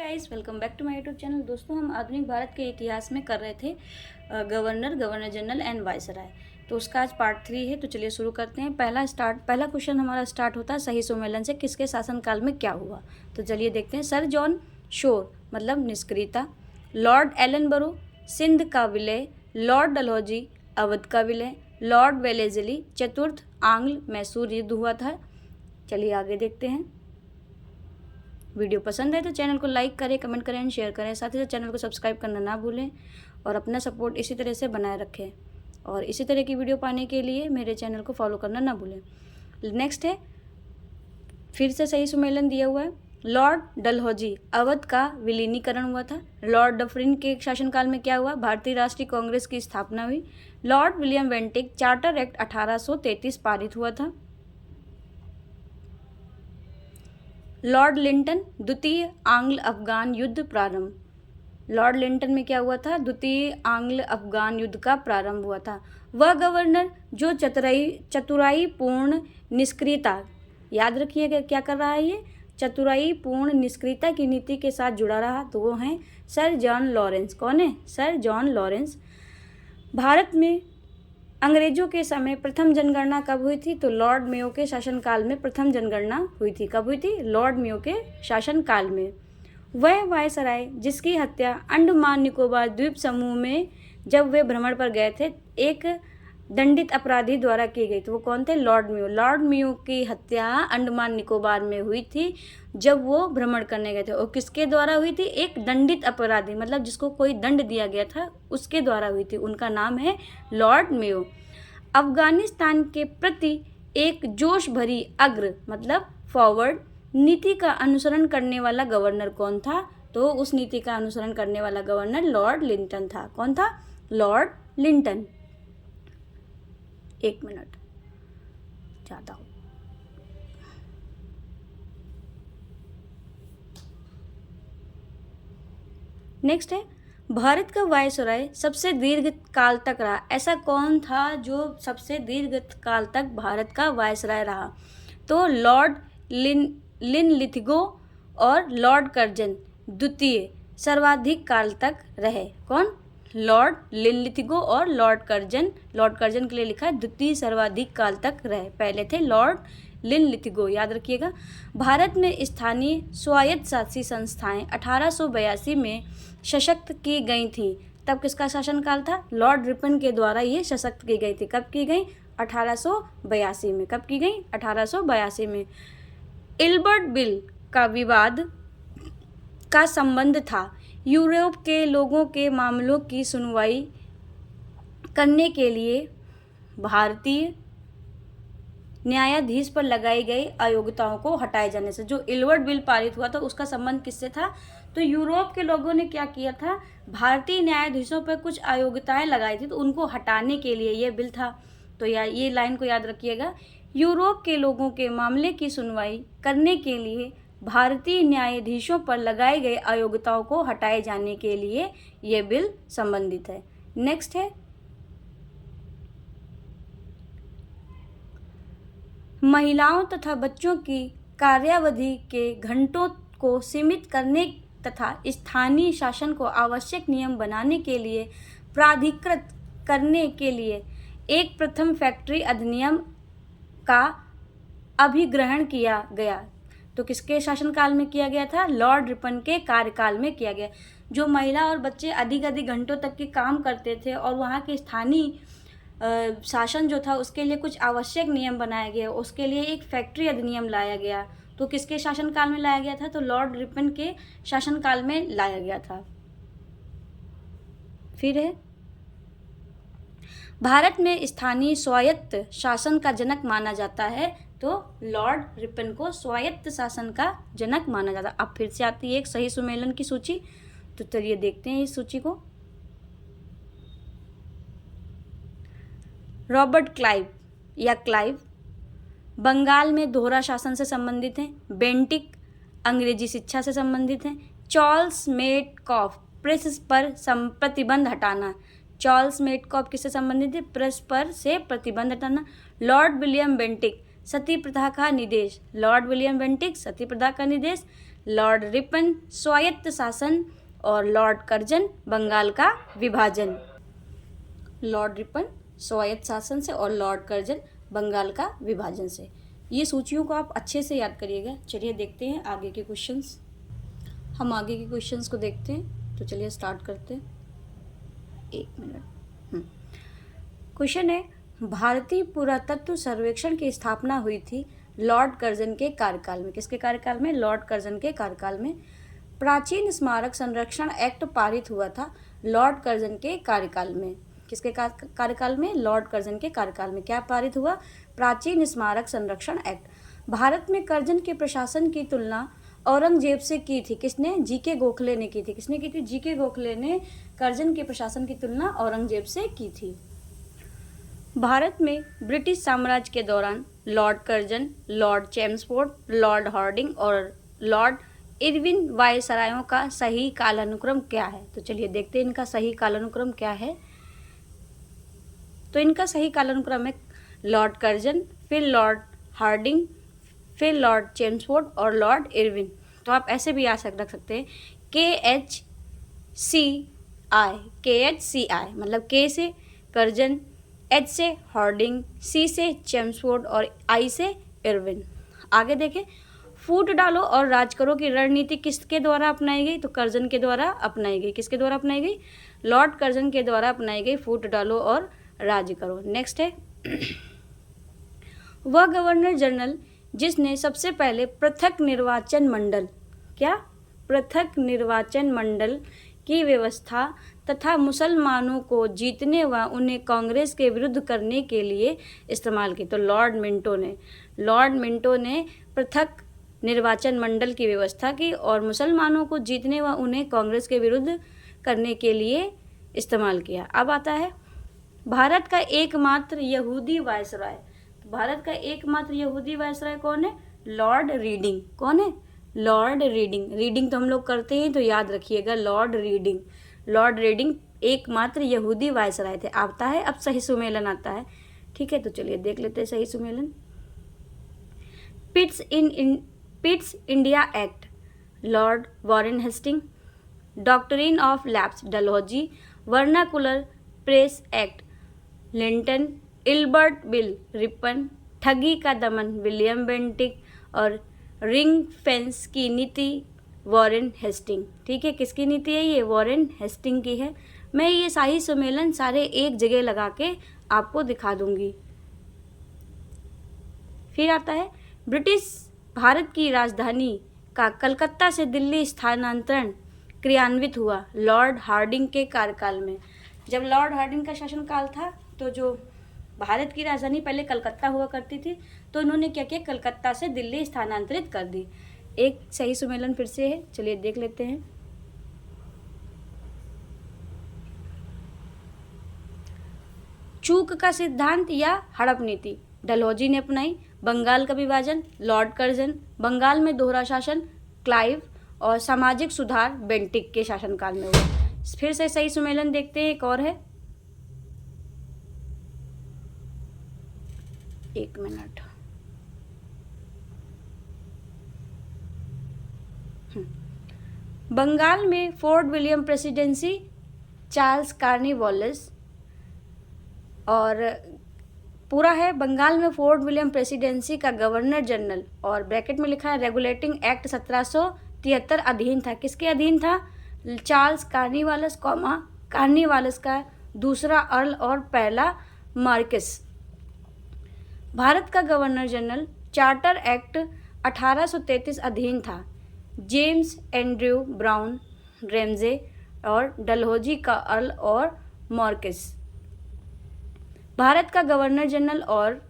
Guys, welcome back to my YouTube channel. दोस्तों, हम आधुनिक भारत के इतिहास में कर रहे थे गवर्नर जनरल एंड वायसराय। तो उसका आज पार्ट 3 है। तो चलिए शुरू करते हैं। पहला क्वेश्चन हमारा स्टार्ट होता है सही सम्मेलन से किसके शासनकाल में क्या हुआ। तो चलिए देखते हैं। सर जॉन शोर मतलब निष्क्रियता, लॉर्ड एलनबरो सिंध का विलय, लॉर्ड डलहौजी अवध का विलय, लॉर्ड वेलेजली चतुर्थ आंग्ल मैसूर युद्ध हुआ था। चलिए आगे देखते हैं। वीडियो पसंद है तो चैनल को लाइक करें, कमेंट करें, शेयर करें। साथ ही साथ चैनल को सब्सक्राइब करना ना भूलें और अपना सपोर्ट इसी तरह से बनाए रखें। और इसी तरह की वीडियो पाने के लिए मेरे चैनल को फॉलो करना ना भूलें। नेक्स्ट है, फिर से सही सम्मेलन दिया हुआ है। लॉर्ड डलहौजी अवध का विलीनीकरण हुआ था। लॉर्ड डफरिन के शासनकाल में क्या हुआ? भारतीय राष्ट्रीय कांग्रेस की स्थापना हुई। Lord William Bentinck charter act 1833 पारित हुआ था। लॉर्ड लिंटन द्वितीय आंग्ल अफगान युद्ध प्रारंभ। लॉर्ड लिंटन में क्या हुआ था? द्वितीय आंग्ल अफगान युद्ध का प्रारंभ हुआ था। वह गवर्नर जो चतुराई पूर्ण निष्क्रियता, याद रखिएगा क्या कर रहा है ये, चतुराई पूर्ण निष्क्रियता की नीति के साथ जुड़ा रहा, तो वो हैं सर जॉन लॉरेंस। कौन है? Sir John Lawrence. भारत में अंग्रेजों के समय प्रथम जनगणना कब हुई थी? तो लॉर्ड मेयो के शासनकाल में प्रथम जनगणना हुई थी। कब हुई थी? लॉर्ड मेयो के शासनकाल में। वह वायसराय जिसकी हत्या अंडमान निकोबार द्वीप समूह में जब वे भ्रमण पर गए थे एक दंडित अपराधी द्वारा की गई, तो वो कौन थे? Lord Mayo. लॉर्ड मेयो की हत्या अंडमान निकोबार में हुई थी जब वो भ्रमण करने गए थे। और किसके द्वारा हुई थी? एक दंडित अपराधी, मतलब जिसको कोई दंड दिया गया था उसके द्वारा हुई थी। उनका नाम है लॉर्ड मेयो। अफगानिस्तान के प्रति एक जोश भरी अग्र मतलब फॉरवर्ड नीति का अनुसरण करने वाला गवर्नर कौन था? तो उस नीति का अनुसरण करने वाला गवर्नर लॉर्ड लिंटन था। कौन था? Lord Linton. एक मिनट चाहता हूँ। नेक्स्ट है, भारत का वायसराय सबसे दीर्घ काल तक रहा। ऐसा कौन था जो सबसे दीर्घ काल तक भारत का वायसराय रहा? तो लॉर्ड लिनलिथगो और लॉर्ड कर्जन द्वितीय सर्वाधिक काल तक रहे। कौन? लॉर्ड लिनलिथगो और लॉर्ड कर्जन। लॉर्ड कर्जन के लिए लिखा है द्वितीय सर्वाधिक काल तक रहे। पहले थे लॉर्ड लिनलिथगो, याद रखिएगा। भारत में स्थानीय स्वायत्त शासी संस्थाएं 1882 में सशक्त की गई थी। तब किसका शासनकाल था? लॉर्ड रिपन के द्वारा ये सशक्त की गई थी। कब की गई? 1882 में। कब की गई? 1882 में। इल्बर्ट बिल का विवाद का संबंध था यूरोप के लोगों के मामलों की सुनवाई करने के लिए भारतीय न्यायाधीश पर लगाई गई अयोग्यताओं को हटाए जाने से। जो इल्बर्ट बिल पारित हुआ था उसका संबंध किससे था? तो यूरोप के लोगों ने क्या किया था? भारतीय न्यायाधीशों पर कुछ अयोग्यताएं लगाई थी, तो उनको हटाने के लिए ये बिल था। तो ये लाइन को याद रखिएगा। यूरोप के लोगों के मामले की सुनवाई करने के लिए भारतीय न्यायाधीशों पर लगाए गए अयोग्यताओं को हटाए जाने के लिए ये बिल संबंधित है। नेक्स्ट है, महिलाओं तथा बच्चों की कार्यावधि के घंटों को सीमित करने तथा स्थानीय शासन को आवश्यक नियम बनाने के लिए प्राधिकृत करने के लिए एक प्रथम फैक्ट्री अधिनियम का अभिग्रहण किया गया। तो किसके शासनकाल में किया गया था? लॉर्ड रिपन के कार्यकाल में किया गया। जो महिला और बच्चे अधिक घंटों तक के काम करते थे और वहाँ के स्थानीय शासन जो था उसके लिए कुछ आवश्यक नियम बनाए गए, उसके लिए एक फैक्ट्री अधिनियम लाया गया। तो किसके शासनकाल में लाया गया था? तो लॉर्ड रिपन के शासनकाल में लाया गया था। फिर है, भारत में स्थानीय स्वायत्त शासन का जनक माना जाता है। तो लॉर्ड रिपन को स्वायत्त शासन का जनक माना जाता है। अब फिर से आती है एक सही सम्मेलन की सूची। तो चलिए देखते हैं इस सूची को। रॉबर्ट क्लाइव या क्लाइव बंगाल में दोहरा शासन से संबंधित हैं। बेंटिक अंग्रेजी शिक्षा से संबंधित हैं। चार्ल्स मेटकॉफ प्रेस पर प्रतिबंध हटाना। चार्ल्स मेटकॉफ किससे संबंधित है? प्रेस पर से प्रतिबंध हटाना। लॉर्ड विलियम बेंटिक सती प्रथा का निदेश। लॉर्ड विलियम बेंटिक सती प्रथा का निदेश। लॉर्ड रिपन स्वायत्त शासन और लॉर्ड कर्जन बंगाल का विभाजन। लॉर्ड रिपन स्वायत्त शासन से और लॉर्ड कर्जन बंगाल का विभाजन से। ये सूचियों को आप अच्छे से याद करिएगा। चलिए देखते हैं आगे के क्वेश्चंस। हम आगे के क्वेश्चंस को देखते हैं, तो चलिए स्टार्ट करते हैं। 1 मिनट। क्वेश्चन है, भारतीय पुरातत्व सर्वेक्षण की स्थापना हुई थी लॉर्ड कर्जन के कार्यकाल में। किसके कार्यकाल में? लॉर्ड कर्जन के कार्यकाल में। प्राचीन स्मारक संरक्षण एक्ट पारित हुआ था लॉर्ड कर्जन के कार्यकाल में। किसके कार्यकाल में? लॉर्ड कर्जन के कार्यकाल में। क्या पारित हुआ? प्राचीन स्मारक संरक्षण एक्ट। भारत में कर्जन के प्रशासन की तुलना औरंगजेब से की थी। किसने? जीके गोखले ने की थी। किसने की थी? जीके गोखले ने कर्जन के प्रशासन की तुलना औरंगजेब से की थी। भारत में ब्रिटिश साम्राज्य के दौरान Lord Curzon, Lord Chelmsford, Lord Hardinge और लॉर्ड इरविन वायसरायों का सही कालानुक्रम क्या है? तो चलिए देखते हैं इनका सही कालानुक्रम क्या है। तो इनका सही कालानुक्रम है लॉर्ड कर्जन, फिर लॉर्ड हार्डिंग, फिर लॉर्ड चेम्सफोर्ड और लॉर्ड इरविन। तो आप ऐसे भी रख सकते हैं KHCI, मतलब के से कर्जन, H से हार्डिंग, C से चेम्सफोर्ड और I से इरविन। आगे देखें, फूट डालो और राज करो की रणनीति किसके द्वारा अपनाई गई? तो कर्जन के द्वारा अपनाई गई। किसके द्वारा अपनाई गई? लॉर्ड कर्जन के द्वारा अपनाई गई फूट डालो और राज करो। नेक्स्ट है, वह गवर्नर जनरल जिसने सबसे पहले पृथक निर्वाचन मंडल, क्या? पृथक निर्वाचन मंडल की व्यवस्था तथा मुसलमानों को जीतने व उन्हें कांग्रेस के विरुद्ध करने के लिए इस्तेमाल की। तो लॉर्ड मिंटो ने पृथक निर्वाचन मंडल की व्यवस्था की और मुसलमानों को जीतने व उन्हें कांग्रेस के विरुद्ध करने के लिए इस्तेमाल किया। अब आता है भारत का एकमात्र यहूदी वायसराय। भारत का एकमात्र यहूदी वायसराय कौन है? Lord reading. कौन है? Lord reading. रीडिंग तो हम लोग करते हैं, तो याद रखिएगा लॉर्ड रीडिंग एकमात्र यहूदी वायसराय थे। आता है अब सही सुमेलन आता है। ठीक है, तो चलिए देख लेते हैं सही सुमेलन। Pitt's India act, Lord Warren Hastings. Doctrine of lapse, Dalhousie. Vernacular press act, Lytton. Ilbert bill, Ripon. ठगी का दमन, विलियम बेंटिक। और रिंग फेंस की नीति, वॉरेन हेस्टिंग। ठीक है, किसकी नीति है ये? वॉरेन हेस्टिंग की है। मैं ये शाही सम्मेलन सारे एक जगह लगा के आपको दिखा दूंगी। फिर आता है, ब्रिटिश भारत की राजधानी का कलकत्ता से दिल्ली स्थानांतरण क्रियान्वित हुआ लॉर्ड हार्डिंग के कार्यकाल में। जब लॉर्ड हार्डिंग का शासनकाल था, तो जो भारत की राजधानी पहले कलकत्ता हुआ करती थी, तो उन्होंने क्या किया? कलकत्ता से दिल्ली स्थानांतरित कर दी। एक सही सुमेलन फिर से है, चलिए देख लेते हैं। चूक का सिद्धांत या हड़प नीति, डलहौजी ने अपनाई। बंगाल का विभाजन, लॉर्ड कर्जन। बंगाल में दोहरा शासन, क्लाइव। और सामाजिक सुधार बेंटिक के शासनकाल में हुआ। फिर से सही सुमेलन देखते हैं, एक और है। 1 मिनट। बंगाल में फोर्ट विलियम प्रेसिडेंसी, चार्ल्स कार्निवालिस। और पूरा है, बंगाल में फोर्ट विलियम प्रेसिडेंसी का गवर्नर जनरल, और ब्रैकेट में लिखा है रेगुलेटिंग एक्ट 1773 अधीन था। किसके अधीन था? चार्ल्स कार्निवालिस, कार्निवालिस का दूसरा अर्ल और पहला मार्किस। भारत का गवर्नर जनरल चार्टर एक्ट 1833 अधीन था। जेम्स एंड्रयू ब्राउन रेमजे और डलहौजी का अर्ल और मार्किस। भारत का गवर्नर जनरल और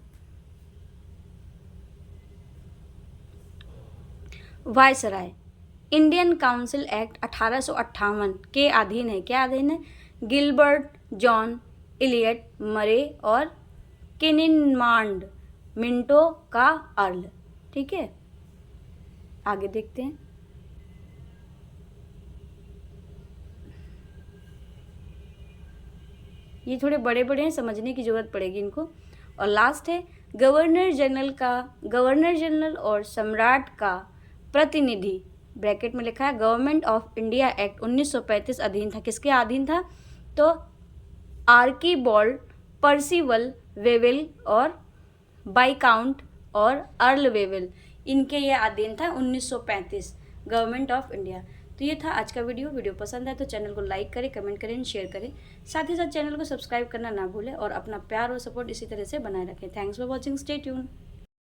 वायसराय इंडियन काउंसिल एक्ट 1858 के अधीन है। क्या अधीन है? गिलबर्ट, जॉन इलियट, मरे और किनिनमांड मिंटो का अर्ल। ठीक है, आगे देखते हैं। ये थोड़े बड़े बड़े हैं, समझने की जरूरत पड़ेगी इनको। और लास्ट है, गवर्नर जनरल और सम्राट का प्रतिनिधि ब्रैकेट में लिखा है गवर्नमेंट ऑफ इंडिया एक्ट 1935 अधीन था। किसके अधीन था? तो आर्कीबॉल्ड पर्सिवल वेवेल और बाइकाउंट और अर्ल वेवेल, इनके ये अधीन था 1935 गवर्नमेंट ऑफ इंडिया। तो ये था आज का वीडियो पसंद है तो चैनल को लाइक करें, कमेंट करें, शेयर करें, साथ ही साथ चैनल को सब्सक्राइब करना ना भूलें और अपना प्यार और सपोर्ट इसी तरह से बनाए रखें। Thanks for watching, stay tune.